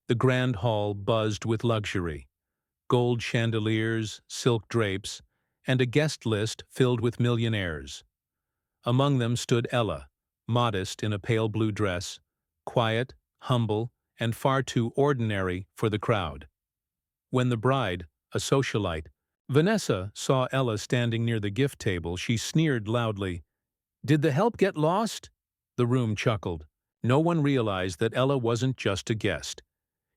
The grand hall buzzed with luxury: gold chandeliers, silk drapes, and a guest list filled with millionaires. Among them stood Ella, modest in a pale blue dress, quiet, humble, and far too ordinary for the crowd. When the bride, a socialite, Vanessa, saw Ella standing near the gift table, she sneered loudly. "Did the help get lost?" The room chuckled. No one realized that Ella wasn't just a guest.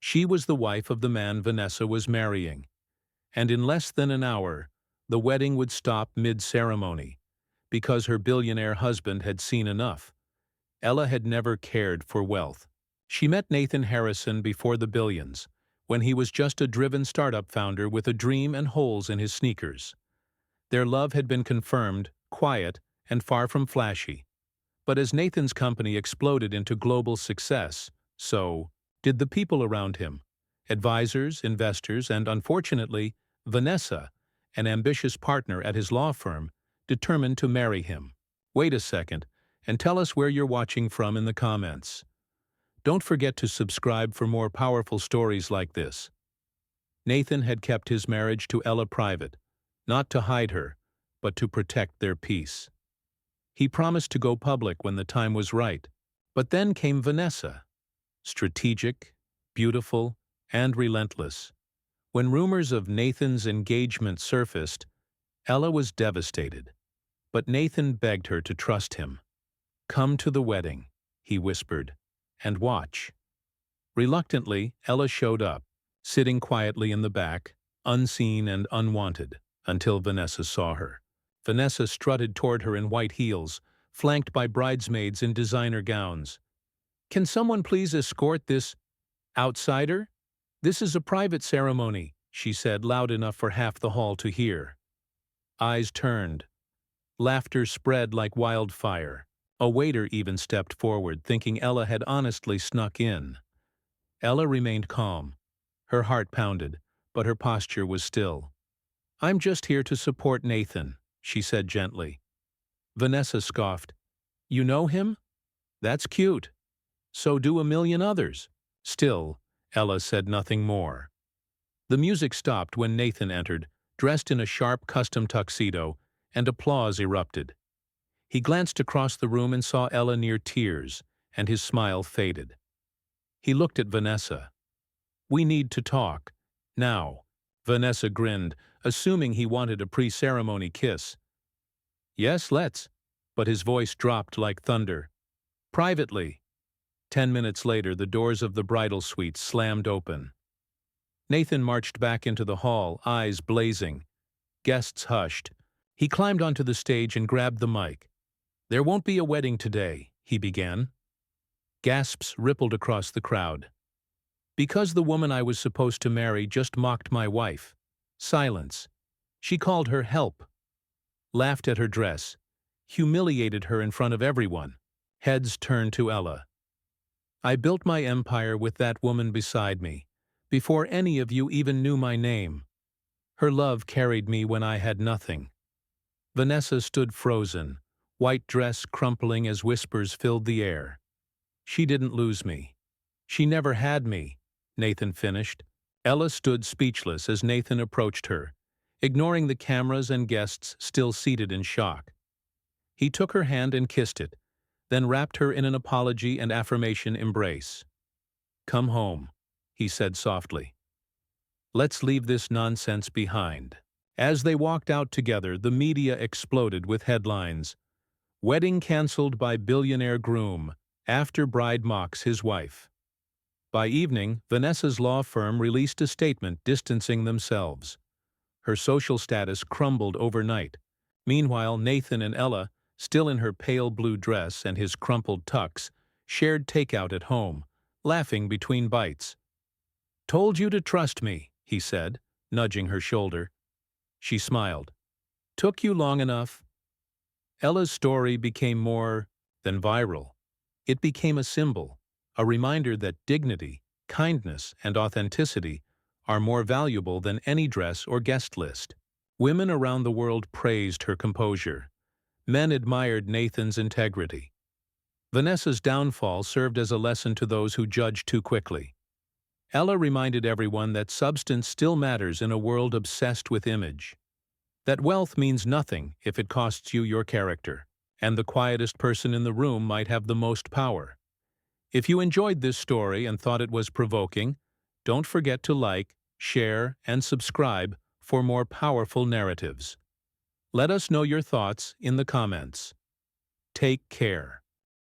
She was the wife of the man Vanessa was marrying. And in less than an hour, the wedding would stop mid-ceremony, because her billionaire husband had seen enough. Ella had never cared for wealth. She met Nathan Harrison before the billions, when he was just a driven startup founder with a dream and holes in his sneakers. Their love had been confirmed, quiet, and far from flashy. But as Nathan's company exploded into global success, so did the people around him: advisors, investors, and, unfortunately, Vanessa, an ambitious partner at his law firm, determined to marry him. Wait a second, and tell us where you're watching from in the comments. Don't forget to subscribe for more powerful stories like this. Nathan had kept his marriage to Ella private, not to hide her, but to protect their peace. He promised to go public when the time was right. But then came Vanessa, strategic, beautiful, and relentless. When rumors of Nathan's engagement surfaced, Ella was devastated. But Nathan begged her to trust him. "Come to the wedding," he whispered, "and watch." Reluctantly, Ella showed up, sitting quietly in the back, unseen and unwanted, until Vanessa saw her. Vanessa strutted toward her in white heels, flanked by bridesmaids in designer gowns. "Can someone please escort this outsider? This is a private ceremony," she said, loud enough for half the hall to hear. Eyes turned. Laughter spread like wildfire. A waiter even stepped forward, thinking Ella had honestly snuck in. Ella remained calm. Her heart pounded, but her posture was still. "I'm just here to support Nathan," she said gently. Vanessa scoffed. "You know him? That's cute. So do a million others." Still, Ella said nothing more. The music stopped when Nathan entered, dressed in a sharp custom tuxedo, and applause erupted. He glanced across the room and saw Ella near tears, and his smile faded. He looked at Vanessa. "We need to talk. Now." Vanessa grinned, assuming he wanted a pre-ceremony kiss. "Yes, let's," but his voice dropped like thunder. "Privately." 10 minutes later, the doors of the bridal suite slammed open. Nathan marched back into the hall, eyes blazing. Guests hushed. He climbed onto the stage and grabbed the mic. "There won't be a wedding today," he began. Gasps rippled across the crowd. "Because the woman I was supposed to marry just mocked my wife." Silence. She called her help, laughed at her dress, humiliated her in front of everyone. Heads turned to Ella. "I built my empire with that woman beside me, before any of you even knew my name. Her love carried me when I had nothing." Vanessa stood frozen, white dress crumpling as whispers filled the air. "She didn't lose me. She never had me," Nathan finished. Ella stood speechless as Nathan approached her, ignoring the cameras and guests still seated in shock. He took her hand and kissed it, then wrapped her in an apology and affirmation embrace. "Come home," he said softly. "Let's leave this nonsense behind." As they walked out together, the media exploded with headlines. "Wedding cancelled by billionaire groom after bride mocks his wife." By evening, Vanessa's law firm released a statement distancing themselves. Her social status crumbled overnight. Meanwhile, Nathan and Ella, still in her pale blue dress and his crumpled tux, shared takeout at home, laughing between bites. "Told you to trust me," he said, nudging her shoulder. She smiled. "Took you long enough." Ella's story became more than viral. It became a symbol, a reminder that dignity, kindness, and authenticity are more valuable than any dress or guest list. Women around the world praised her composure. Men admired Nathan's integrity. Vanessa's downfall served as a lesson to those who judge too quickly. Ella reminded everyone that substance still matters in a world obsessed with image. That wealth means nothing if it costs you your character, and the quietest person in the room might have the most power. If you enjoyed this story and thought it was provoking, don't forget to like, share, and subscribe for more powerful narratives. Let us know your thoughts in the comments. Take care.